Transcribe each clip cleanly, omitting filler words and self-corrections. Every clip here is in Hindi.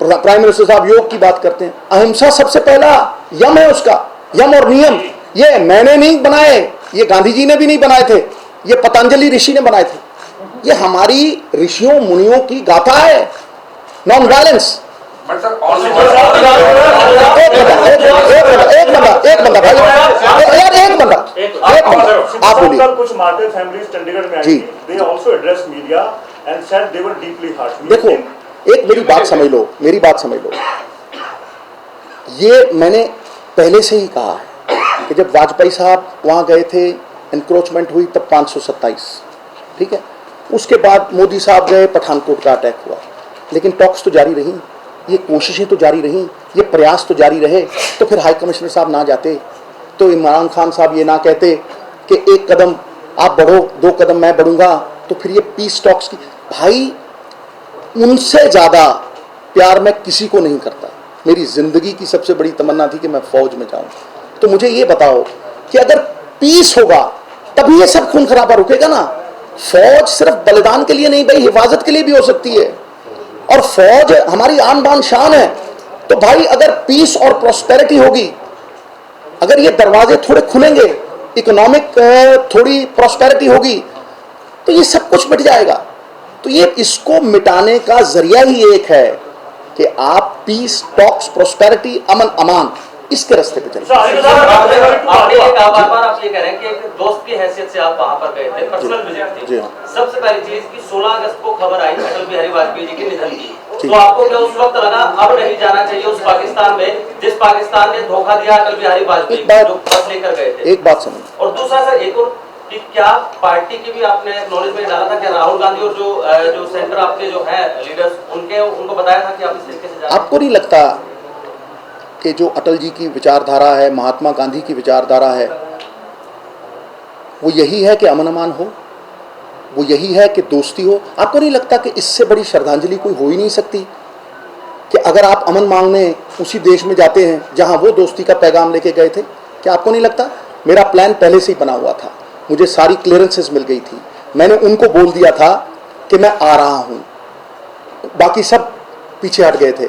प्राइम मिनिस्टर साहब योग की बात करते हैं, अहिंसा सबसे पहला यम है उसका, यम और नियम। ये मैंने नहीं बनाए, ये गांधी जी ने भी नहीं बनाए थे, ये पतंजलि ऋषि ने बनाए थे। ये हमारी ऋषियों मुनियों की गाथा है, नॉन वायलेंस। एक बंदा भाई, यार एक बंदा आप बोलिए। कुछ मार्टिर फैमिलीज चंडीगढ़ में आई, they also addressed media and said they were deeply hurt। देखो, एक मेरी बात समझ लो, मेरी बात समझ लो। ये मैंने पहले से ही कहा है कि जब वाजपेयी साहब वहाँ गए थे, एनक्रोचमेंट हुई तब 527, ठीक है। उसके बाद मोदी साहब गए, पठानकोट का अटैक हुआ, लेकिन टॉक्स तो जारी रही, ये कोशिशें तो जारी रहीं, ये प्रयास तो जारी रहे। तो फिर हाई कमिश्नर साहब ना जाते, तो इमरान खान साहब ये ना कहते कि एक कदम आप बढ़ो, 2 कदम मैं बढ़ूंगा, तो फिर ये पीस टॉक्स की। भाई उनसे ज़्यादा प्यार मैं किसी को नहीं करता। मेरी ज़िंदगी की सबसे बड़ी तमन्ना थी कि मैं फ़ौज में जाऊं। तो मुझे ये बताओ कि अगर पीस होगा तभी ये सब खून खराबा रुकेगा ना। फौज सिर्फ बलिदान के लिए नहीं भाई, हिफाजत के लिए भी हो सकती है, और फौज हमारी आन बान शान है। तो भाई अगर पीस और प्रॉस्पेरिटी होगी, अगर ये दरवाजे थोड़े खुलेंगे, इकोनॉमिक थोड़ी प्रॉस्पेरिटी होगी, तो ये सब कुछ मिट जाएगा। तो ये इसको मिटाने का जरिया ही एक है कि आप पीस, टॉक्स, प्रॉस्पेरिटी, अमन अमान, इसके रास्ते पे चले। आपने ये कहा बार-बार, आप ये कह रहे हैं कि एक दोस्त की हैसियत से आप वहां पर गए थे, पर्सनल विजिट थी। सबसे पहली चीज कि 16 अगस्त को खबर आई अटल बिहारी वाजपेयी जी के निधन की, तो आपको क्या उस वक्त लगा अब नहीं जाना चाहिए उस पाकिस्तान में जिस पाकिस्तान ने धोखा दिया अटल बिहारी वाजपेयी जो बस लेकर गए थे? एक बात समझ। और दूसरा सर, एक और कि क्या पार्टी की भी आपने नॉलेज में डाला था कि राहुल गांधी और जो सेंटर आपके जो है लीडर्स, उनको बताया था कि आप इस तरीके से जा रहे हैं? आपको नहीं लगता कि जो अटल जी की विचारधारा है, महात्मा गांधी की विचारधारा है, वो यही है कि अमन अमान हो, वो यही है कि दोस्ती हो? आपको नहीं लगता कि इससे बड़ी श्रद्धांजलि कोई हो ही नहीं सकती कि अगर आप अमन मांगने उसी देश में जाते हैं जहां वो दोस्ती का पैगाम लेके गए थे? क्या आपको नहीं लगता? मेरा प्लान पहले से ही बना हुआ था, मुझे सारी क्लियरेंसेस मिल गई थी, मैंने उनको बोल दिया था कि मैं आ रहा हूं, बाकी सब पीछे हट गए थे।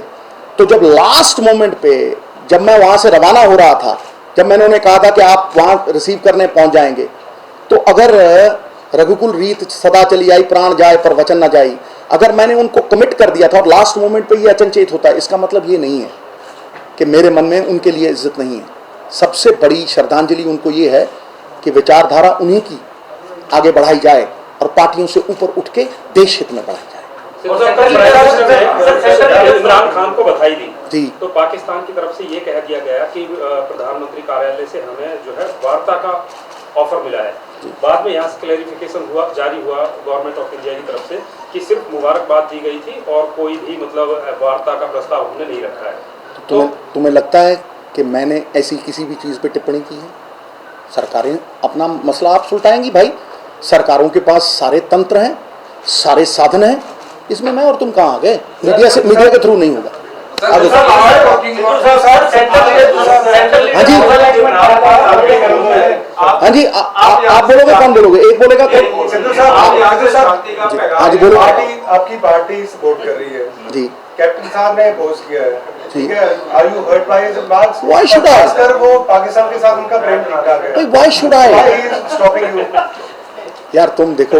तो जब लास्ट मोमेंट पे, जब मैं वहां से रवाना हो रहा था, जब मैंने उन्हें कहा था कि आप वहां रिसीव करने पहुंच जाएंगे, तो अगर रघुकुल रीत सदा चली आई प्राण जाए पर वचन न जाई, अगर मैंने उनको कमिट कर दिया था और लास्ट मोमेंट पे ये अचनचेत होता है, इसका मतलब ये नहीं है कि मेरे मन में उनके लिए इज्जत नहीं है। सबसे बड़ी श्रद्धांजलि उनको ये है कि विचारधारा उन्हीं की आगे बढ़ाई जाए और पार्टियों से ऊपर उठ के देश हित में बढ़ाई जाए। इमरान खान को बधाई दी जी, तो पाकिस्तान की तरफ से ये कह दिया गया कि प्रधानमंत्री कार्यालय से हमें जो है वार्ता का ऑफर मिला है। बाद में यहाँ से क्लैरिफिकेशन हुआ, जारी हुआ गवर्नमेंट ऑफ इंडिया की तरफ से कि सिर्फ मुबारकबाद दी गई थी और कोई भी मतलब वार्ता का प्रस्ताव हमने नहीं रखा है। तुम्हें लगता है कि मैंने ऐसी किसी भी चीज़ पे टिप्पणी की है? सरकारें अपना मसला आप सुलटाएंगी भाई, सरकारों के पास सारे तंत्र हैं, सारे साधन हैं, इसमें मैं और तुम कहाँ आ गए? मीडिया के थ्रू नहीं होगा। हाँ जी, हाँ जी, आप बोलोगे, कौन बोलोगे? एक बोलेगा, हाँ जी बोलो। आपकी पार्टी सपोर्ट कर रही है जी, कैप्टन साहब ने बोस किया है, ठीक है, are you hurt by his remarks? Why should I? खासकर वो पाकिस्तान के साथ उनका प्रेम ठीक ठाक है, why should I? Why he is stopping you? यार तुम देखो,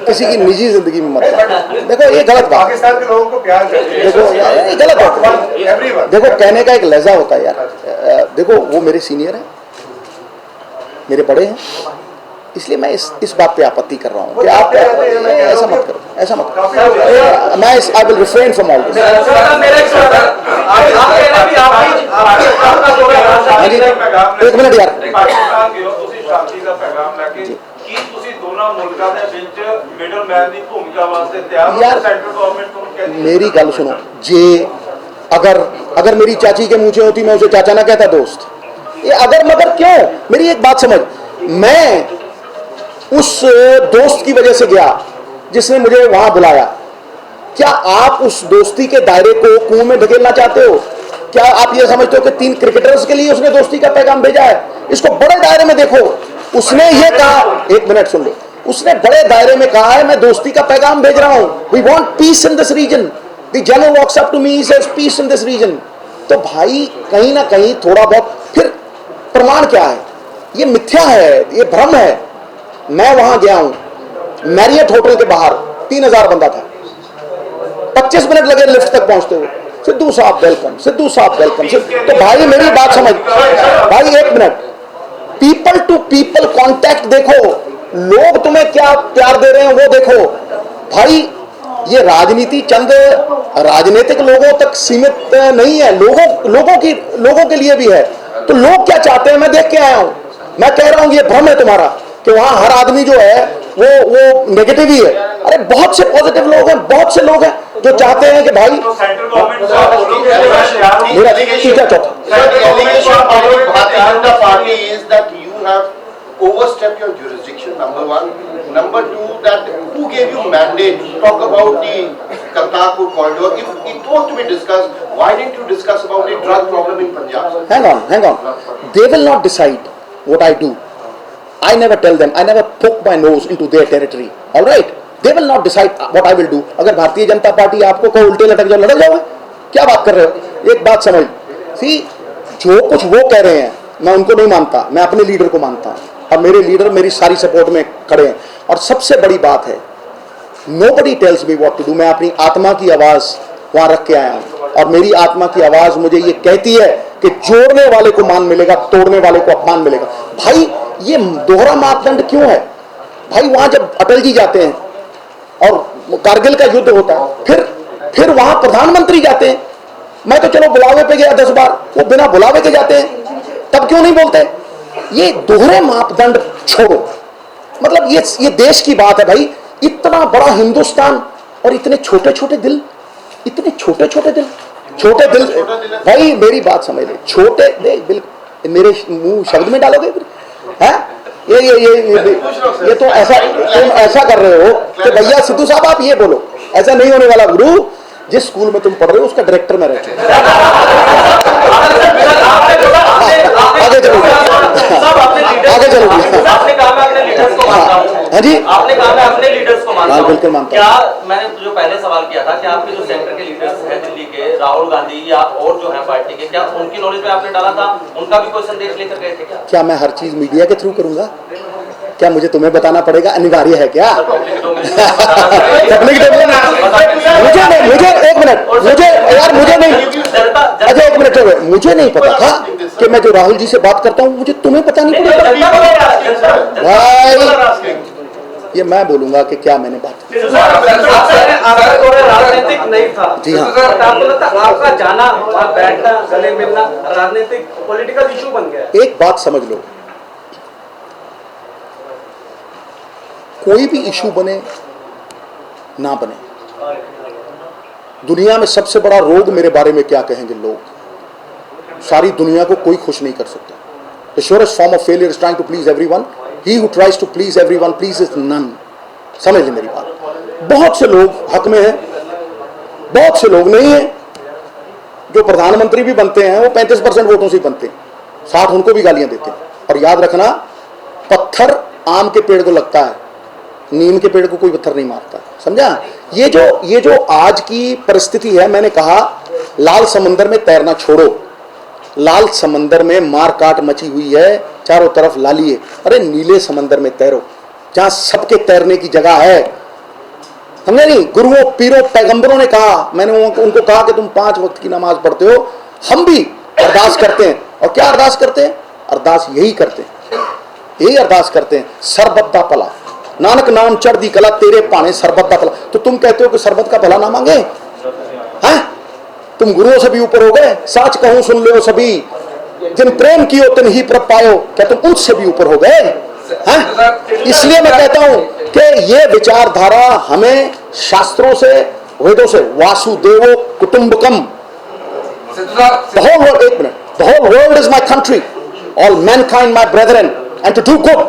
किसी की निजी जिंदगी में मत देखो, ये गलत बात। पाकिस्तान के लोगों को प्यार करते हैं, देखो यार, ये गलत बात। देखो कहने का एक लहजा होता है यार। देखो वो मेरे सीनियर हैं, मेरे बड़े हैं, इसलिए मैं इस बात पे आपत्ति कर रहा हूँ कि आप ऐसा मत करो, ऐसा मत करो। मैं I will refrain from all this. एक मिनट यार, मेरी गल सुनो जे, अगर मेरी चाची के मुँह होती मैं उसे चाचा ना कहता दोस्त। ये अगर मगर क्यों? मेरी एक बात समझ, मैं उस दोस्त की वजह से गया जिसने मुझे वहां बुलाया। क्या आप उस दोस्ती के दायरे को कुएं में धकेलना चाहते हो? क्या आप ये समझते हो कि 3 क्रिकेटर्स के लिए उसने दोस्ती का पैगाम भेजा है? इसको बड़े दायरे में देखो। उसने ये कहा, एक मिनट सुन लो, उसने बड़े दायरे में कहा है मैं दोस्ती का पैगाम भेज रहा हूं, we want peace in this region, The general walks up to me, he says peace in this region. तो भाई कहीं ना कहीं थोड़ा बहुत फिर प्रमाण क्या है? ये मिथ्या है, ये भ्रम है। मैं वहां गया हूं मैरियट होटल के बाहर 3000 बंदा था, 25 मिनट लगे लिफ्ट तक पहुंचते हुए। सिद्धू साहब वेलकम, सिद्धू साहब वेलकम। तो भाई मेरी बात समझ, भाई एक minute, people to people contact देखो, लोग तुम्हें क्या प्यार दे रहे हैं वो देखो। भाई ये राजनीति चंद राजनीतिक लोगों तक सीमित नहीं है, लोगों के लिए भी है। तो लोग क्या चाहते हैं मैं देख के आया हूं। मैं कह रहा हूं ये भ्रम है तुम्हारा कि वहां हर आदमी जो है वो नेगेटिव ही है। अरे बहुत से पॉजिटिव लोग हैं, बहुत से लोग हैं जो चाहते हैं कि भाई सेंट्रल गवर्नमेंट मेरा तीसरा चौथा Bharatiya Janata Party is that you have overstepped your jurisdiction, number one. Number two, that who gave you mandate to talk about the Kartarpur corridor? If it was to be discussed, why didn't you discuss about the drug problem in Punjab? hang on. They will not decide what I do. I never tell them. I never poke my nose into their territory. All right? They will not decide what I will do. अगर भारतीय जनता पार्टी आपको कहो उल्टे लटक जाओ, लटक जाओगे? क्या बात कर रहे हो? एक बात समझ, सी जो कुछ वो कह रहे हैं मैं उनको नहीं मानता, मैं अपने लीडर को मानता हूं और मेरे लीडर मेरी सारी सपोर्ट में खड़े हैं। और सबसे बड़ी बात है, nobody tells me what to do. मैं अपनी आत्मा की आवाज वहां रख के आया हूं और मेरी आत्मा की आवाज मुझे ये कहती है कि जोड़ने वाले को मान मिलेगा, तोड़ने वाले को अपमान मिलेगा। भाई ये दोहरा मापदंड क्यों है? भाई वहां जब अटल जी जाते हैं और कारगिल का युद्ध होता है, फिर वहां प्रधानमंत्री जाते हैं। मैं तो चलो बुलावे पे गया 10 बार, वो बिना बुलावे के जाते हैं, तब क्यों नहीं बोलते? ये दोहरे मापदंड छोड़ो। मतलब ये देश की बात है भाई, इतना बड़ा हिंदुस्तान और इतने छोटे छोटे दिल, इतने छोटे छोटे दिल। भाई मेरी बात समझ ले, छोटे दे बिल्कुल मेरे मुंह शब्द में डालोगे फिर है? ये तो ऐसा तुम ऐसा कर रहे हो कि भैया सिद्धू साहब आप ये बोलो, ऐसा नहीं होने वाला गुरु। जिस स्कूल में तुम पढ़ रहे हो उसका डायरेक्टर मैं रहता हूं। आगे चलो, आगे चलो। आपने कहा मैं अपने लीडर्स को मानता हूं। हाँ जी, आपने कहा मैं अपने लीडर्स को मानता हूं। बिल्कुल मानता हूं। क्या मैंने जो पहले सवाल किया था कि आपके जो सेंटर के लीडर्स हैं दिल्ली के, राहुल गांधी या और जो है पार्टी के, क्या उनकी नॉलेज में आपने डाला था? उनका भी कोई संदेश लेकर गए थे क्या मैं हर चीज मीडिया के थ्रू करूंगा? क्या मुझे तुम्हें बताना पड़ेगा? अनिवार्य है क्या? पब्लिक डोमेन मुझे एक मिनट, मुझे नहीं, अजय एक मिनट, मुझे नहीं पता था कि मैं जो राहुल जी से बात करता हूँ मुझे तुम्हें पता नहीं पड़ेगा भाई। ये मैं बोलूंगा कि क्या मैंने बात की। राजनीतिक नहीं था जी हाँ, आपका जाना वहाँ बैठना गले मिलना राजनीतिक पॉलिटिकल इशू बन गया। एक बात समझ लो, कोई भी इशू बने ना बने, दुनिया में सबसे बड़ा रोग मेरे बारे में क्या कहेंगे लोग? सारी दुनिया को कोई खुश नहीं कर सकता। The surest form of failure is trying to please everyone. He who tries to please everyone pleases none. समझ ले मेरी बात। बहुत से लोग हक में हैं, बहुत से लोग नहीं हैं। जो प्रधानमंत्री भी बनते हैं वो 35% वोटों से बनते हैं, 60 उनको भी गालियां देते हैं। और याद रखना, पत्थर आम के पेड़ को लगता है, नीम के पेड़ को कोई पत्थर नहीं मारता। समझा? ये जो आज की परिस्थिति है, मैंने कहा लाल समंदर में तैरना छोड़ो। लाल समंदर में मार काट मची हुई है, चारों तरफ लाली है। अरे नीले समंदर में तैरो जहां सबके तैरने की जगह है। समझे नहीं? गुरुओं पीरों पैगंबरों ने कहा, मैंने उनको कहा कि तुम 5 वक्त की नमाज पढ़ते हो, हम भी अरदास करते हैं। और क्या अरदास करते हैं? अरदास यही करते हैं, यही अरदास करते हैं, सरबत दा भला नानक नाम चढ़दी कला तेरे पाने सरबत दा भला। तो तुम कहते हो कि सरबत का भला ना मांगे हैं? तुम गुरुओं से भी ऊपर हो गए। साच कहूं सुन लो सभी, जिन प्रेम कियो तिन ही प्रभ पायो। क्या तुम उनसे भी ऊपर हो गए हैं? इसलिए मैं कहता हूं कि ये विचारधारा हमें शास्त्रों से, वेदों से, वासुदेवो कुटुंबकम, the whole world, एक minute, the whole world is my country, all mankind my brethren, and to do good,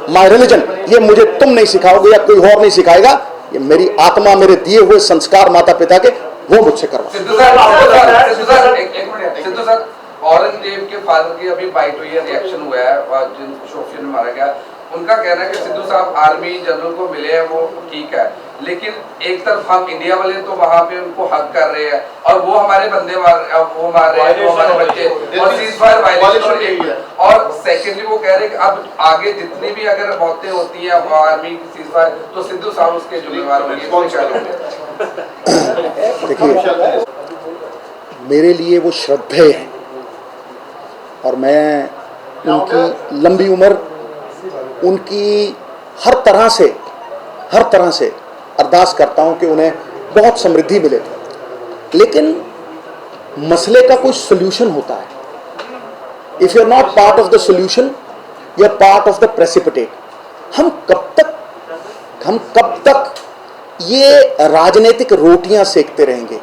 my religion। ये मुझे तुम नहीं सिखाओगे या कोई और नहीं सिखाएगा, ये मेरी आत्मा, मेरे दिए हुए संस्कार माता पिता के, वो मुझसे करवा। सिद्धू सर, औरंगजेब के फादर की अभी बाइट हुई है, रिएक्शन हुआ है, जिन शोफिया में मारा गया, उनका कहना है कि सिद्धू साहब आर्मी जनरल को मिले हैं, वो ठीक है, लेकिन एक तरफ हम इंडिया वाले तो वहाँ पे उनको हक कर रहे हैं और वो हमारे बंदे वो मार रहे हैं, वो हमारे बच्चे, और सीज़फायर वायलेशन हो रही है। और सेकेंडली वो कह रहे हैं कि अब आगे जितनी भी अगर मौतें होती हैं आर्मी की सीज़फायर, तो सिद्धू साहब उसके जुम्मेवार होंगे। देखिए, मेरे लिए वो श्रद्धेय हैं और मैं उनकी लंबी उम्र, उनकी हर तरह से अरदास करता हूं कि उन्हें बहुत समृद्धि मिले। लेकिन मसले का कोई सोल्यूशन होता है। If you are not part of the solution, you are part of the precipitate. हम कब तक ये राजनीतिक रोटियां सेकते रहेंगे,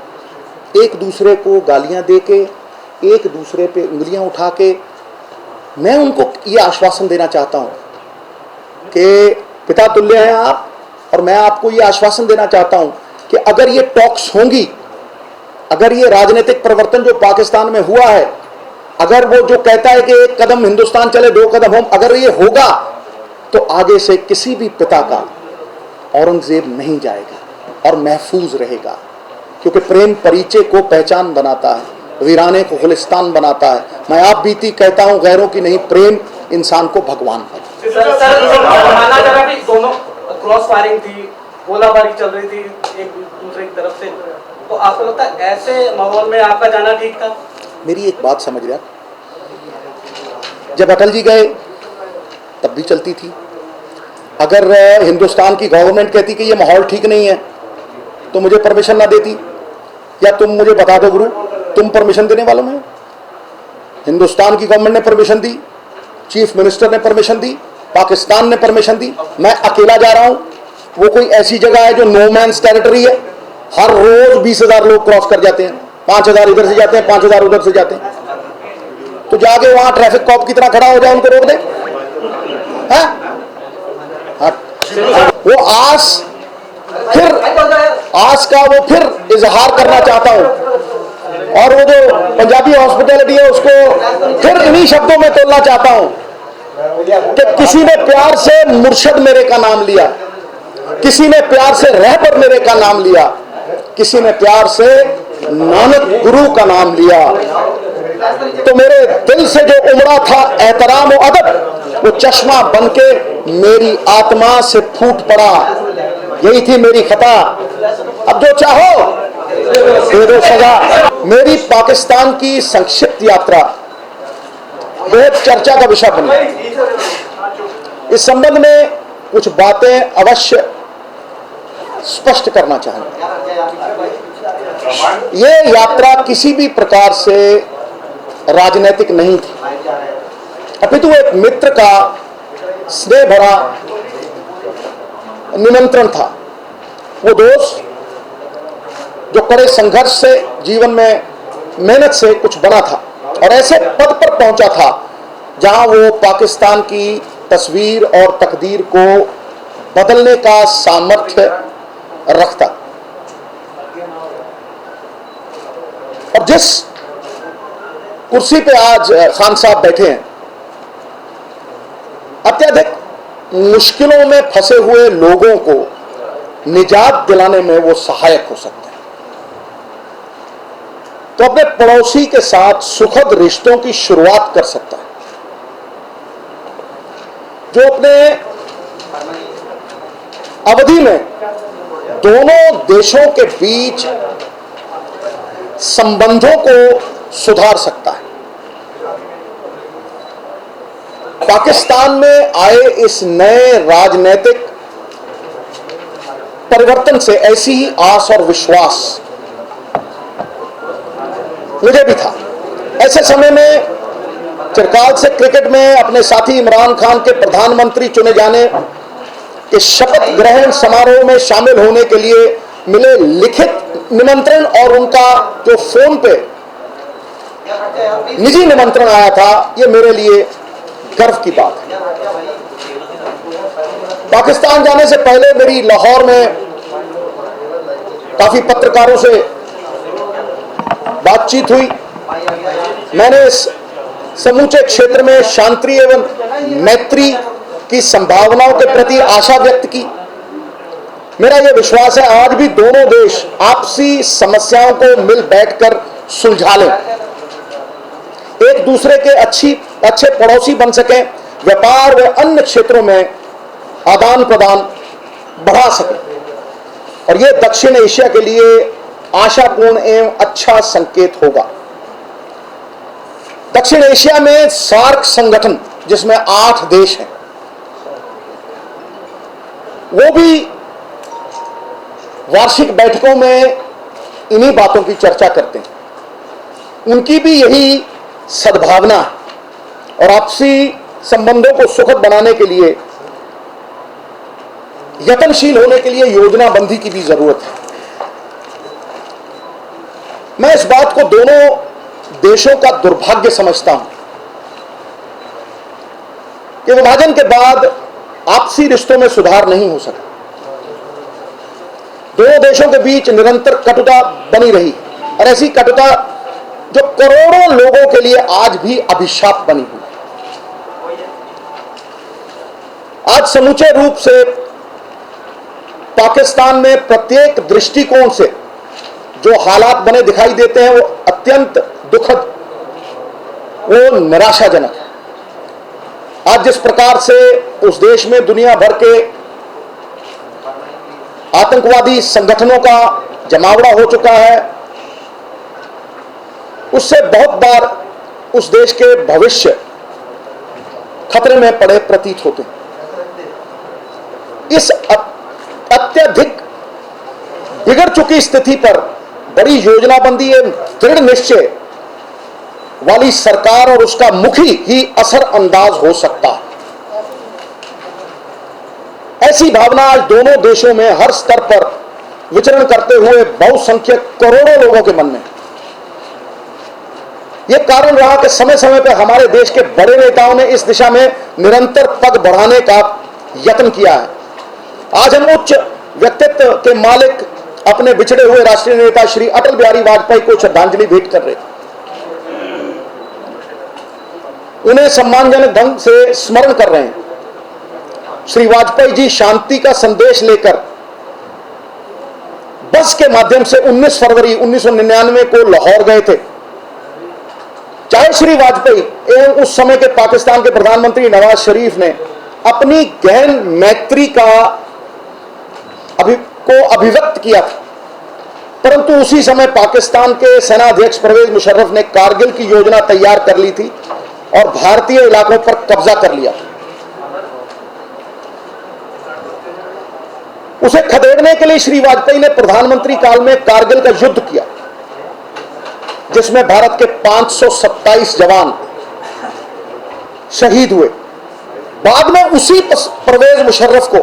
एक दूसरे को गालियां देके, एक दूसरे पे उंगलियां उठा के। मैं उनको ये आश्वासन देना चाहता हूं कि पिता तुल्य हैं आप, और मैं आपको ये आश्वासन देना चाहता हूं कि अगर ये टॉक्स होंगी, अगर ये राजनीतिक परिवर्तन जो पाकिस्तान में हुआ है, अगर वो जो कहता है कि एक कदम हिंदुस्तान चले 2 कदम हम, अगर ये होगा तो आगे से किसी भी पिता का औरंगजेब नहीं जाएगा और महफूज रहेगा। क्योंकि प्रेम परिचय को पहचान बनाता है, वीराने को गुलिस्तान बनाता है। मैं आप बीती कहता हूं, गैरों की नहीं, प्रेम इंसान को भगवान बनाता है। दोनों क्रॉस फायरिंग थी, गोलाबारी चल रही थी एक दूसरे की तरफ से, तो आपको लगता है ऐसे माहौल में आपका जाना ठीक था? मेरी एक बात समझ रहा, जब अटल जी गए तब भी चलती थी। अगर हिंदुस्तान की गवर्नमेंट कहती कि ये माहौल ठीक नहीं है तो मुझे परमिशन ना देती, या तुम मुझे बता दो गुरु, तुम परमिशन देने वालों में? हिंदुस्तान की गवर्नमेंट ने परमिशन दी, चीफ मिनिस्टर ने परमिशन दी, पाकिस्तान ने परमिशन दी। मैं अकेला जा रहा हूं, वो कोई ऐसी जगह है जो नो मैंस टेरिटरी है। हर रोज 20,000 लोग क्रॉस कर जाते हैं, 5,000 इधर से जाते हैं, 5,000 उधर से जाते हैं। तो जाके वहां ट्रैफिक कॉप की तरह खड़ा हो जाए, उनको रोक दे? वो आस का वो फिर इजहार करना चाहता हूं, और वो जो पंजाबी हॉस्पिटैलिटी है उसको फिर इन्हीं शब्दों में तोड़ना चाहता हूं कि किसी ने प्यार से मुर्शद मेरे का नाम लिया, किसी ने प्यार से रहबर मेरे का नाम लिया, किसी ने प्यार से नानक गुरु का नाम लिया। तो मेरे दिल से जो उमड़ा था एहतराम और अदब, वो चश्मा बनके मेरी आत्मा से फूट पड़ा। यही थी मेरी खता। अब जो चाहो दे दो सजा। मेरी पाकिस्तान की संक्षिप्त यात्रा बहुत चर्चा का विषय बनी। इस संबंध में कुछ बातें अवश्य स्पष्ट करना चाहेंगे। ये यात्रा किसी भी प्रकार से राजनीतिक नहीं थी, अपितु एक मित्र का स्नेह भरा निमंत्रण था। वो दोस्त जो कड़े संघर्ष से जीवन में मेहनत से कुछ बना था और ऐसे पद पर पहुंचा था जहां वो पाकिस्तान की तस्वीर और तकदीर को बदलने का सामर्थ्य रखता। और जिस कुर्सी पे आज खान साहब बैठे हैं, अत्यधिक मुश्किलों में फंसे हुए लोगों को निजात दिलाने में वो सहायक हो सकते हैं। तो अपने पड़ोसी के साथ सुखद रिश्तों की शुरुआत कर सकता है। जो अपने अवधि में दोनों देशों के बीच संबंधों को सुधार सकता है। पाकिस्तान में आए इस नए राजनीतिक परिवर्तन से ऐसी ही आस और विश्वास मुझे भी था। ऐसे समय में चिरकाल से क्रिकेट में अपने साथी इमरान खान के प्रधानमंत्री चुने जाने के शपथ ग्रहण समारोह में शामिल होने के लिए मिले लिखित निमंत्रण और उनका जो फोन पे निजी निमंत्रण आया था, ये मेरे लिए गर्व की बात है। पाकिस्तान जाने से पहले मेरी लाहौर में काफी पत्रकारों से बातचीत हुई। मैंने इस समूचे क्षेत्र में शांति एवं मैत्री की संभावनाओं के प्रति आशा व्यक्त की। मेरा यह विश्वास है आज भी दोनों देश आपसी समस्याओं को मिल बैठकर सुलझा लें, एक दूसरे के अच्छे पड़ोसी बन सकें, व्यापार व अन्य क्षेत्रों में आदान प्रदान बढ़ा सकें, और यह दक्षिण एशिया के लिए आशापूर्ण एवं अच्छा संकेत होगा। दक्षिण एशिया में सार्क संगठन जिसमें 8 देश हैं, वो भी वार्षिक बैठकों में इन्हीं बातों की चर्चा करते हैं। उनकी भी यही सद्भावना है और आपसी संबंधों को सुखद बनाने के लिए यत्नशील होने के लिए योजनाबंदी की भी जरूरत है। मैं इस बात को दोनों देशों का दुर्भाग्य समझता हूं कि विभाजन के बाद आपसी रिश्तों में सुधार नहीं हो सका। दोनों देशों के बीच निरंतर कटुता बनी रही और ऐसी कटुता जो करोड़ों लोगों के लिए आज भी अभिशाप बनी हुई। आज समूचे रूप से पाकिस्तान में प्रत्येक दृष्टिकोण से जो हालात बने दिखाई देते हैं वो अत्यंत दुखद, वो निराशाजनक है। आज जिस प्रकार से उस देश में दुनिया भर के आतंकवादी संगठनों का जमावड़ा हो चुका है, उससे बहुत बार उस देश के भविष्य खतरे में पड़े प्रतीत होते हैं। इस अत्यधिक बिगड़ चुकी स्थिति पर बड़ी योजनाबंदी एवं दृढ़ निश्चय वाली सरकार और उसका मुखी ही असर अंदाज हो सकता है। ऐसी भावना आज दोनों देशों में हर स्तर पर विचरण करते हुए बहुसंख्यक करोड़ों लोगों के मन में। यह कारण रहा कि समय समय पर हमारे देश के बड़े नेताओं ने इस दिशा में निरंतर पग बढ़ाने का यत्न किया है। आज हम उच्च व्यक्तित्व के मालिक अपने बिछड़े हुए राष्ट्रीय नेता श्री अटल बिहारी वाजपेयी को श्रद्धांजलि भेंट कर रहे, उन्हें सम्मानजनक ढंग से स्मरण कर रहे हैं। श्री वाजपेयी जी शांति का संदेश लेकर बस के माध्यम से 19 फरवरी 1999 को लाहौर गए थे। चाहे श्री वाजपेयी एवं उस समय के पाकिस्तान के प्रधानमंत्री नवाज शरीफ ने अपनी गहन मैत्री को अभिव्यक्त किया था, परंतु उसी समय पाकिस्तान के सेनाध्यक्ष परवेज मुशर्रफ ने कारगिल की योजना तैयार कर ली थी और भारतीय इलाकों पर कब्जा कर लिया। उसे खदेड़ने के लिए श्री वाजपेयी ने प्रधानमंत्री काल में कारगिल का युद्ध किया, जिसमें भारत के 527 जवान शहीद हुए। बाद में उसी परवेज मुशर्रफ को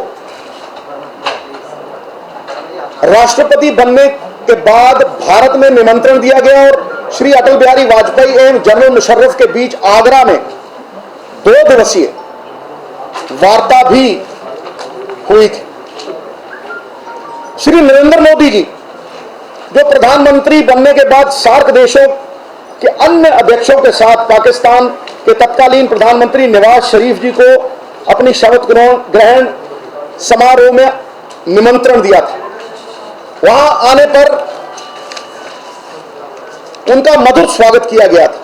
राष्ट्रपति बनने के बाद भारत में निमंत्रण दिया गया और श्री अटल बिहारी वाजपेयी एवं जनरल मुशर्रफ के बीच आगरा में 2 दिवसीय वार्ता भी हुई थी। श्री नरेंद्र मोदी जी जो प्रधानमंत्री बनने के बाद सार्क देशों के अन्य अध्यक्षों के साथ पाकिस्तान के तत्कालीन प्रधानमंत्री नवाज शरीफ जी को अपनी शपथ ग्रहण समारोह में निमंत्रण दिया था। वहां आने पर उनका मधुर स्वागत किया गया था।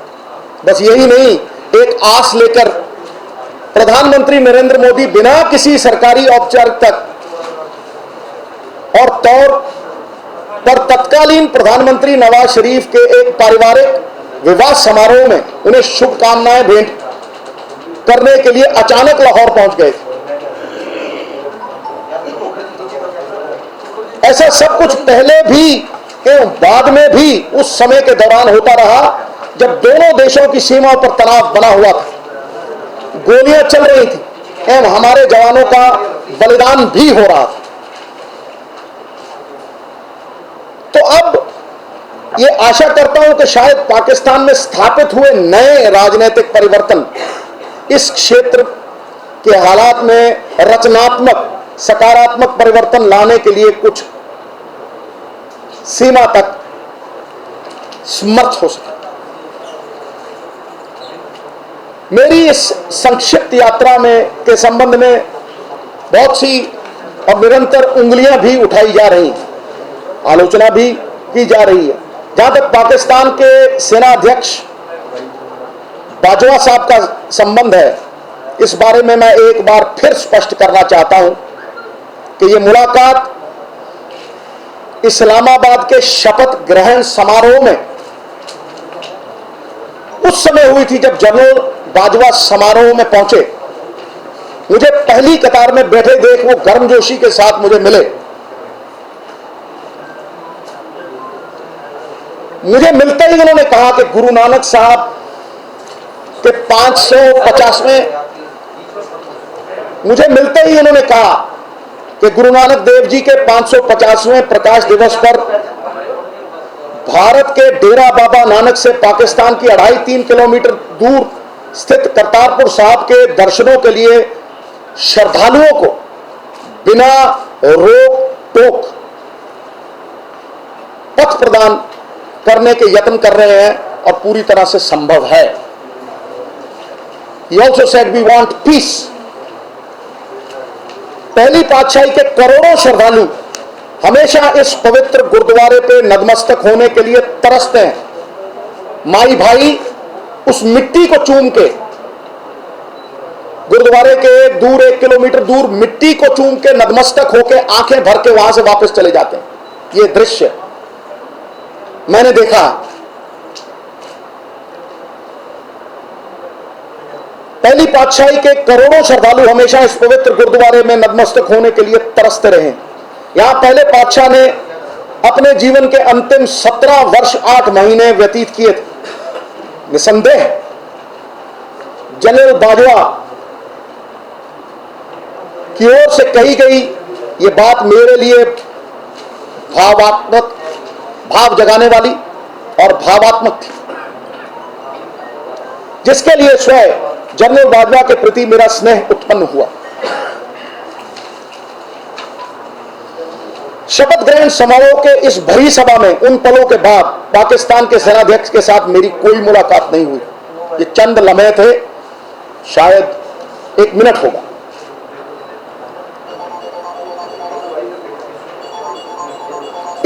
बस यही नहीं, एक आस लेकर प्रधानमंत्री नरेंद्र मोदी बिना किसी सरकारी औपचारिकता और तौर पर तत्कालीन प्रधानमंत्री नवाज शरीफ के एक पारिवारिक विवाह समारोह में उन्हें शुभकामनाएं भेंट करने के लिए अचानक लाहौर पहुंच गए थे। ऐसा सब कुछ पहले भी एवं बाद में भी उस समय के दौरान होता रहा जब दोनों देशों की सीमाओं पर तनाव बना हुआ था, गोलियां चल रही थी एवं हमारे जवानों का बलिदान भी हो रहा था। तो अब ये आशा करता हूं कि शायद पाकिस्तान में स्थापित हुए नए राजनीतिक परिवर्तन इस क्षेत्र के हालात में रचनात्मक सकारात्मक परिवर्तन लाने के लिए कुछ सीमा तक समर्थ हो सके। मेरी इस संक्षिप्त यात्रा में के संबंध में बहुत सी और निरंतर उंगलियां भी उठाई जा रही हैं, आलोचना भी की जा रही है। जहां तक पाकिस्तान के सेना अध्यक्ष बाजवा साहब का संबंध है, इस बारे में मैं एक बार फिर स्पष्ट करना चाहता हूं कि यह मुलाकात इस्लामाबाद के शपथ ग्रहण समारोह में उस समय हुई थी जब जनरल बाजवा समारोह में पहुंचे। मुझे पहली कतार में बैठे देख वो गर्मजोशी के साथ मुझे मिले। मुझे मिलते ही उन्होंने कहा कि गुरु नानक साहब के 550वें मुझे मिलते ही उन्होंने कहा कि गुरु नानक देव जी के 550वें प्रकाश दिवस पर भारत के डेरा बाबा नानक से पाकिस्तान की 2.5-3 किलोमीटर दूर स्थित करतारपुर साहब के दर्शनों के लिए श्रद्धालुओं को बिना रोक टोक पथ प्रदान करने के यत्न कर रहे हैं और पूरी तरह से संभव है। He also said we want peace। पहली पातशाही के करोड़ों श्रद्धालु हमेशा इस पवित्र गुरुद्वारे पे नतमस्तक होने के लिए तरसते हैं। माई भाई उस मिट्टी को चूम के, गुरुद्वारे के दूर 1 किलोमीटर दूर मिट्टी को चूम के नतमस्तक होके आंखें भर के वहां से वापस चले जाते हैं। यह दृश्य मैंने देखा। पहली पातशाही के करोड़ों श्रद्धालु हमेशा इस पवित्र गुरुद्वारे में नतमस्तक होने के लिए तरसते रहे। यहां पहले पातशाह ने अपने जीवन के अंतिम 17 वर्ष 8 महीने व्यतीत किए थे। निसंदेह जनरल बाजवा की ओर से कही गई यह बात मेरे लिए भावात्मक, भाव जगाने वाली और भावात्मक थी, जिसके लिए स्वयं जनरल बाजवा के प्रति मेरा स्नेह उत्पन्न हुआ। शपथ ग्रहण समारोह के इस भरी सभा में उन पलों के बाद पाकिस्तान के सेनाध्यक्ष के साथ मेरी कोई मुलाकात नहीं हुई। ये चंद लम्हे थे, शायद 1 मिनट होगा।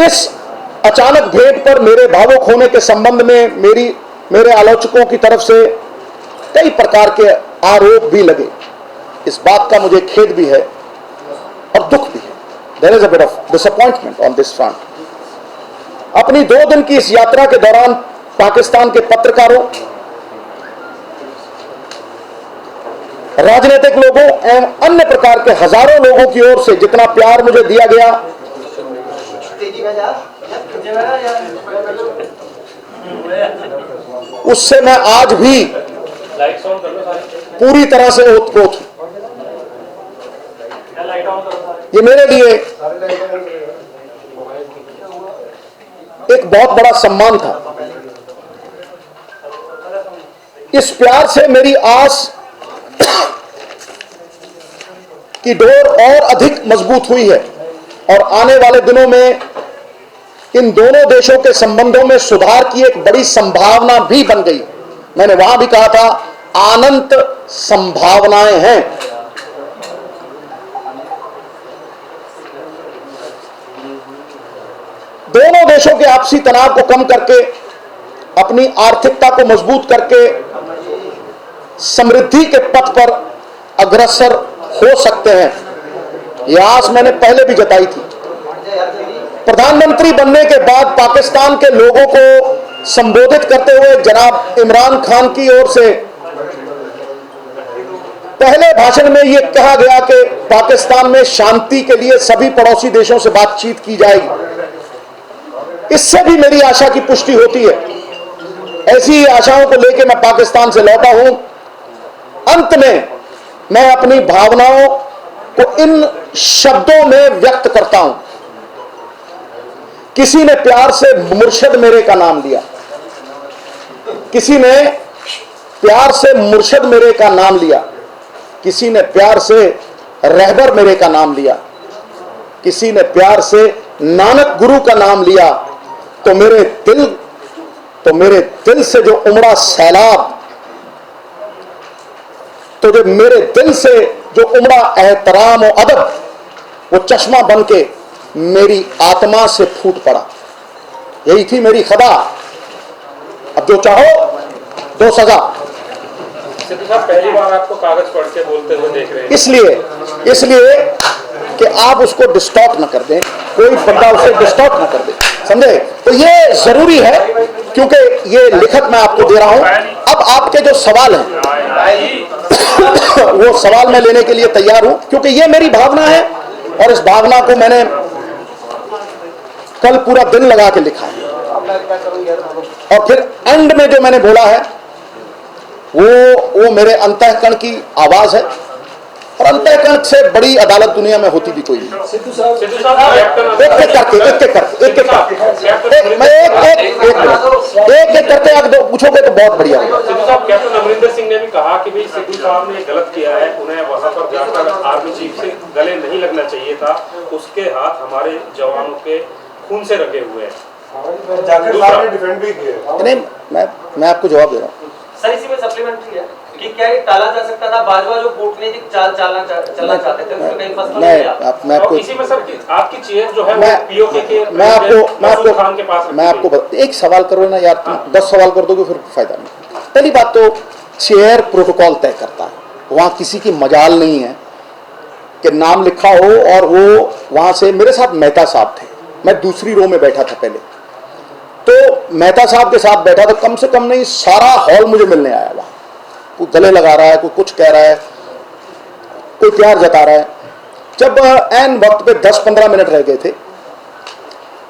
इस अचानक भेंट पर मेरे भावुक होने के संबंध में मेरे आलोचकों की तरफ से कई प्रकार के आरोप भी लगे। इस बात का मुझे खेद भी है और दुख भी है। There is a bit of disappointment on this front। अपनी 2 दिन की इस यात्रा के दौरान पाकिस्तान के पत्रकारों, राजनीतिक लोगों एवं अन्य प्रकार के हजारों लोगों की ओर से जितना प्यार मुझे दिया गया, उससे मैं आज भी पूरी तरह से ओतप्रोत हूं। ये मेरे लिए एक बहुत बड़ा सम्मान था। इस प्यार से मेरी आस की डोर और अधिक मजबूत हुई है और आने वाले दिनों में इन दोनों देशों के संबंधों में सुधार की एक बड़ी संभावना भी बन गई। मैंने वहां भी कहा था अनंत संभावनाएं हैं। दोनों देशों के आपसी तनाव को कम करके, अपनी आर्थिकता को मजबूत करके समृद्धि के पथ पर अग्रसर हो सकते हैं। यह आस मैंने पहले भी जताई थी। प्रधानमंत्री बनने के बाद पाकिस्तान के लोगों को संबोधित करते हुए जनाब इमरान खान की ओर से पहले भाषण में यह कहा गया कि पाकिस्तान में शांति के लिए सभी पड़ोसी देशों से बातचीत की जाएगी। इससे भी मेरी आशा की पुष्टि होती है। ऐसी ही आशाओं को लेकर मैं पाकिस्तान से लौटा हूं। अंत में मैं अपनी भावनाओं को इन शब्दों में व्यक्त करता हूं। किसी ने प्यार से मुर्शिद मेरे का नाम लिया, किसी ने प्यार से मुर्शिद मेरे का नाम लिया, किसी ने प्यार से रहबर मेरे का नाम लिया, किसी ने प्यार से नानक गुरु का नाम लिया। तो मेरे दिल से जो उमड़ा सैलाब, तो जो मेरे दिल से जो उमड़ा एहतराम और अदब, वो चश्मा बन के मेरी आत्मा से फूट पड़ा। यही थी मेरी खदा। अब जो चाहो दो सजा। सिद्धू साहब पहली बार आपको कागज पढ़ के बोलते हुए देख रहे हैं, इसलिए कि आप उसको डिस्टॉर्ट न कर दें, कोई बंदा उसे डिस्टॉर्ट न कर दे, समझे? तो ये जरूरी है, क्योंकि ये लिखत मैं आपको दे रहा हूं। अब आपके जो सवाल हैं वो सवाल मैं लेने के लिए तैयार हूं, क्योंकि ये मेरी भावना है और इस भावना को मैंने कल पूरा दिन लगा के लिखा है। और फिर एंड में जो मैंने बोला है वो मेरे अंतःकरण की आवाज है, और अंतःकरण से बड़ी अदालत दुनिया में होती भी कोई नहीं। सिद्धू साहब एक एक करके अगर दो पूछोगे तो बहुत बढ़िया होगा। सिद्धू साहब, कैप्टन अमरिंदर सिंह ने भी कहा कि भाई सिद्धू साहब ने गलत किया है, उन्हें वहां पर जाकर आर्मी चीफ से गले नहीं लगना चाहिए था, उसके हाथ हमारे जवानों के खून से रखे हुए हैं। जाकिर साहब ने डिफेंड भी किया। नहीं, मैं आपको जवाब दे रहा हूँ। सर इसी में सप्लीमेंट्री है कि क्या ये टाला जा सकता था? बाजवा जो कूटनीतिक चाल चलना चाहते थे, उसमें कहीं फंस नहीं गया? मैं आपको इसी में सर आपकी चेयर जो है मैं पीओके के मैं आपको एक सवाल करो ना यार, तुम 10 सवाल कर दोगे फिर फायदा नहीं। पहली बात तो चेयर प्रोटोकॉल तय करता है, वहां किसी की मजाल नहीं है कि नाम लिखा हो और वो वहां से। मेरे साथ मेहता साहब थे, मैं दूसरी रो में बैठा था पहले, तो मेहता साहब के साथ बैठा था, कम से कम नहीं सारा हॉल मुझे मिलने आया। वहां कोई गले लगा रहा है, कोई कुछ कह रहा है, कोई प्यार जता रहा है। जब एन वक्त पे 10-15 मिनट रह गए थे,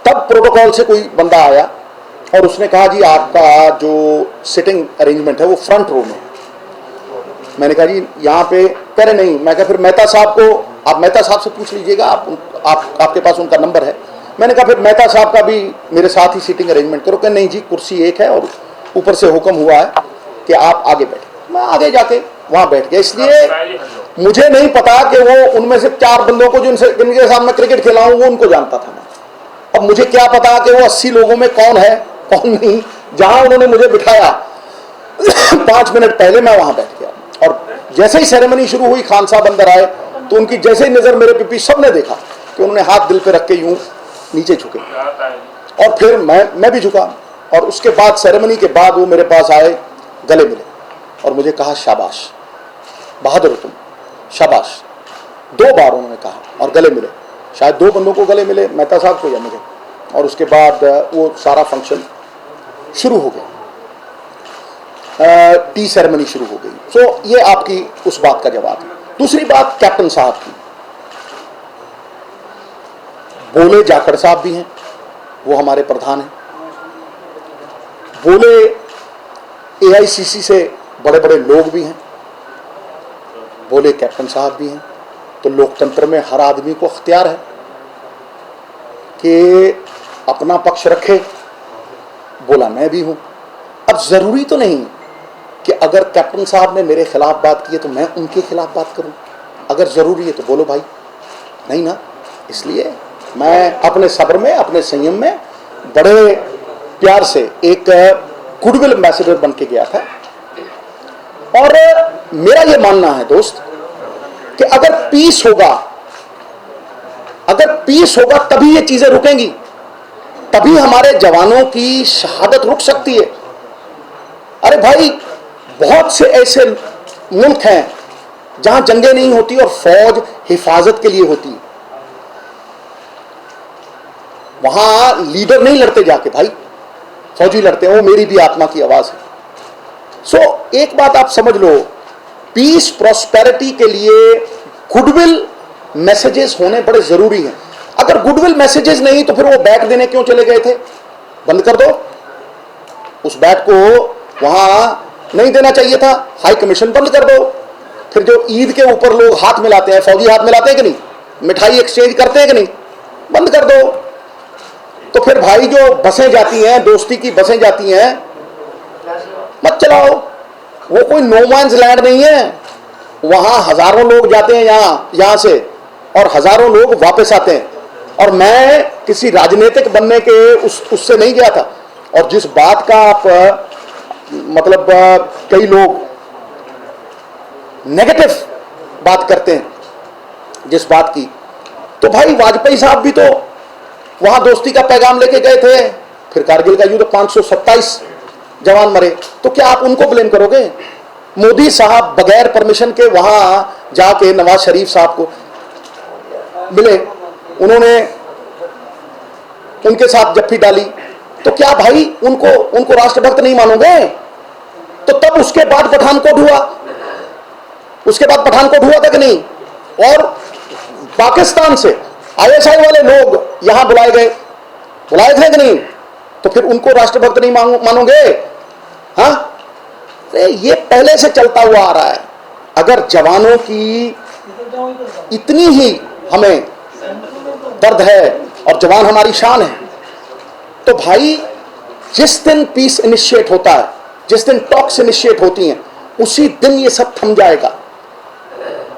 तब प्रोटोकॉल से कोई बंदा आया और उसने कहा जी आपका जो सिटिंग अरेंजमेंट है वो फ्रंट रो में है। मैंने कहा जी यहाँ पे, कह रहे नहीं। मैं कहा फिर मेहता साहब को, आप मेहता साहब से पूछ लीजिएगा, आपके पास उनका नंबर है। मैंने कहा फिर मेहता साहब का भी मेरे साथ ही सीटिंग अरेंजमेंट करो। कि नहीं जी कुर्सी एक है और ऊपर से हुक्म हुआ है कि आप आगे बैठे। मैं आगे जाके वहां बैठ गया। इसलिए मुझे नहीं पता कि वो उनमें से 4 बंदों को जिनके साथ मैं क्रिकेट खेला हूं वो उनको जानता था मैं। अब मुझे क्या पता कि वो 80 लोगों में कौन है कौन नहीं। जहां उन्होंने मुझे बिठाया 5 मिनट पहले मैं वहां बैठ गया, और जैसे ही सेरेमनी शुरू हुई खान साहब अंदर आए तो उनकी जैसे ही नजर मेरे पे, सबने देखा कि उन्होंने हाथ दिल पे रख के यूं नीचे झुके, और फिर मैं भी झुका। और उसके बाद सेरेमनी के बाद वो मेरे पास आए, गले मिले और मुझे कहा शाबाश, बहादुर तुम, शाबाश। 2 बार उन्होंने कहा और गले मिले। शायद 2 बंदों को गले मिले, मेहता साहब को या मुझे। और उसके बाद वो सारा फंक्शन शुरू हो गया, टी सेरेमनी शुरू हो गई। सो ये आपकी उस बात का जवाब है। दूसरी बात कैप्टन साहब की, बोले जाखड़ साहब भी हैं, वो हमारे प्रधान हैं। बोले एआईसीसी से बड़े बड़े लोग भी हैं, बोले कैप्टन साहब भी हैं। तो लोकतंत्र में हर आदमी को अख्तियार है कि अपना पक्ष रखे। बोला मैं भी हूं। अब जरूरी तो नहीं कि अगर कैप्टन साहब ने मेरे खिलाफ बात की है तो मैं उनके खिलाफ बात करूं। अगर जरूरी है तो बोलो भाई, नहीं ना। इसलिए मैं अपने सब्र में, अपने संयम में बड़े प्यार से एक गुडविल एम्बेसडर बन के गया था। और मेरा ये मानना है दोस्त कि अगर पीस होगा तभी ये चीजें रुकेंगी, तभी हमारे जवानों की शहादत रुक सकती है। अरे भाई, बहुत से ऐसे मुल्क हैं जहां जंगें नहीं होती और फौज हिफाजत के लिए होती है। वहां लीडर नहीं लड़ते जाके भाई, फौजी लड़ते हैं। वो मेरी भी आत्मा की आवाज है। सो एक बात आप समझ लो, पीस प्रॉस्पेरिटी के लिए गुडविल मैसेजेस होने बड़े जरूरी हैं। अगर गुडविल मैसेजेस नहीं तो फिर वो बैट देने क्यों चले गए थे? बंद कर दो, उस बैट को वहां नहीं देना चाहिए था। हाई कमीशन बंद कर दो। फिर जो ईद के ऊपर लोग हाथ मिलाते हैं, फौजी हाथ मिलाते हैं कि नहीं, मिठाई एक्सचेंज करते हैं कि नहीं, बंद कर दो। तो फिर भाई जो बसें जाती हैं, दोस्ती की बसें जाती हैं, मत चलाओ। वो कोई नो मैन्स लैंड नहीं है। वहां हजारों लोग जाते हैं यहां से, और हजारों लोग वापस आते हैं। और मैं किसी राजनीतिक बनने के उससे नहीं गया था। और जिस बात का आप मतलब कई लोग नेगेटिव बात करते हैं, जिस बात की, तो भाई वाजपेयी साहब भी तो वहां दोस्ती का पैगाम लेके गए थे, फिर कारगिल का युद्ध 527 जवान मरे, तो क्या आप उनको ब्लेम करोगे? मोदी साहब बगैर परमिशन के वहां जाके नवाज शरीफ साहब को मिले, उन्होंने उनके साथ जप्फी डाली, तो क्या भाई उनको राष्ट्रभक्त नहीं मानोगे? तो तब उसके बाद पठानकोट हुआ, उसके बाद पठानकोट हुआ था कि नहीं? और पाकिस्तान से आईएसआई वाले लोग यहां बुलाए थे कि नहीं? तो फिर उनको राष्ट्रभक्त नहीं मानोगे? हाँ, ये पहले से चलता हुआ आ रहा है। अगर जवानों की इतनी ही हमें दर्द है और जवान हमारी शान है, तो भाई जिस दिन पीस इनिशिएट होता है, जिस दिन टॉक्स इनिशिएट होती हैं, उसी दिन ये सब थम जाएगा।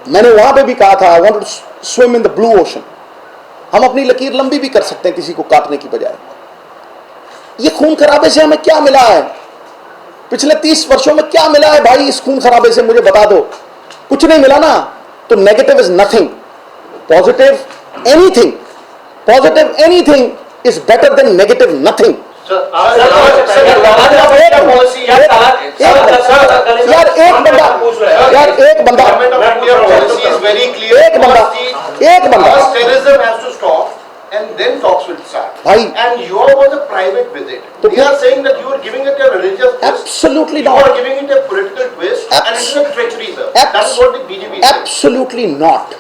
मैंने वहां पे भी कहा था, I want to swim in the blue ocean. हम अपनी लकीर लंबी भी कर सकते हैं किसी को काटने की बजाय। ये खून खराबे से हमें क्या मिला है? पिछले 30 वर्षों में क्या मिला है भाई इस खून खराबे से? मुझे बता दो। कुछ नहीं मिला ना। तो negative is nothing, positive anything is better than negative nothing. यार एक बंदा and then talks will start. Bhai. And yours was a private visit. So we are saying that you are giving it a religious twist. Absolutely you not. You are giving it a political twist and it's a treachery, sir. That is what the BJP says. Absolutely not.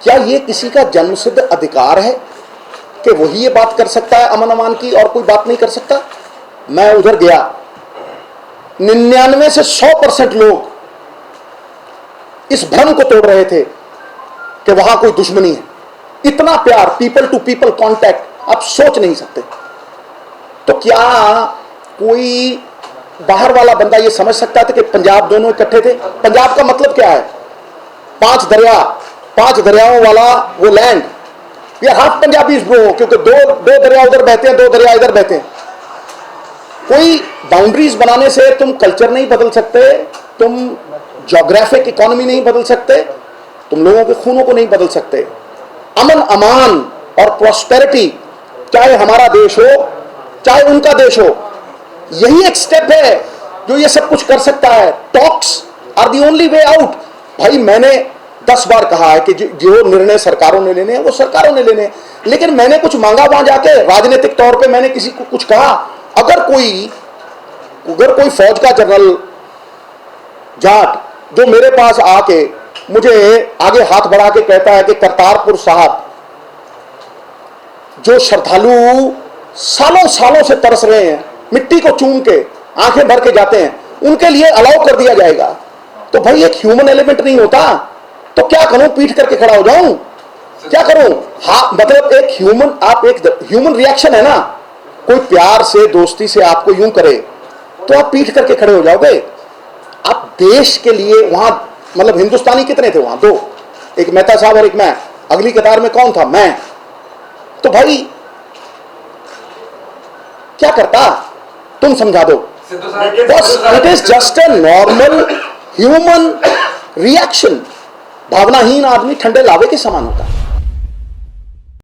क्या ये किसी का जन्मसिद्ध अधिकार है कि वही ये बात कर सकता है अमन अमान की और कोई बात नहीं कर सकता? मैं उधर गया, 99 से 100% लोग इस भ्रम को तोड़ रहे थे कि वहां कोई दुश्मनी है। इतना प्यार, पीपल टू पीपल कांटेक्ट आप सोच नहीं सकते। तो क्या कोई बाहर वाला बंदा ये समझ सकता था कि पंजाब दोनों इकट्ठे थे? पंजाब का मतलब क्या है? 5 दरियाओं वाला वो land. We are half Punjabis bro, क्योंकि दो दरिया उधर बहते हैं, 2 दरिया इधर बहते हैं। कोई बाउंड्रीज बनाने से तुम कल्चर नहीं बदल सकते, तुम ज्योग्राफिक इकोनॉमी नहीं बदल सकते, तुम लोगों के खूनों को नहीं बदल सकते। अमन अमान और प्रॉस्पेरिटी, चाहे हमारा देश हो चाहे उनका देश हो, यही एक स्टेप है जो ये सब कुछ कर सकता है। Talks are the only way out. भाई मैंने 10 बार कहा है कि जो निर्णय सरकारों ने लेने हैं वो सरकारों ने लेने हैं, लेकिन मैंने कुछ मांगा वहां जाके, राजनीतिक तौर पे मैंने किसी को कुछ कहा? अगर कोई फौज का जनरल जाट जो मेरे पास आके मुझे आगे हाथ बढ़ा के कहता है कि करतारपुर साहब, जो श्रद्धालु सालों से तरस रहे हैं, मिट्टी को चूम के आंखें भर के जाते हैं, उनके लिए अलाउ कर दिया जाएगा, तो भाई एक ह्यूमन एलिमेंट नहीं होता? तो क्या करूं? पीठ करके खड़ा हो जाऊं? क्या करूं? हाँ, मतलब एक ह्यूमन रिएक्शन है ना। कोई प्यार से, दोस्ती से आपको यूं करे तो आप पीठ करके खड़े हो जाओगे। आप देश के लिए वहां, मतलब हिंदुस्तानी कितने थे वहां? 2, एक मेहता साहब और एक मैं। अगली कतार में कौन था? मैं। तो भाई क्या करता? तुम समझा दो बस। It is just a normal human reaction. भावनाहीन आदमी ठंडे लावे के समान होता है।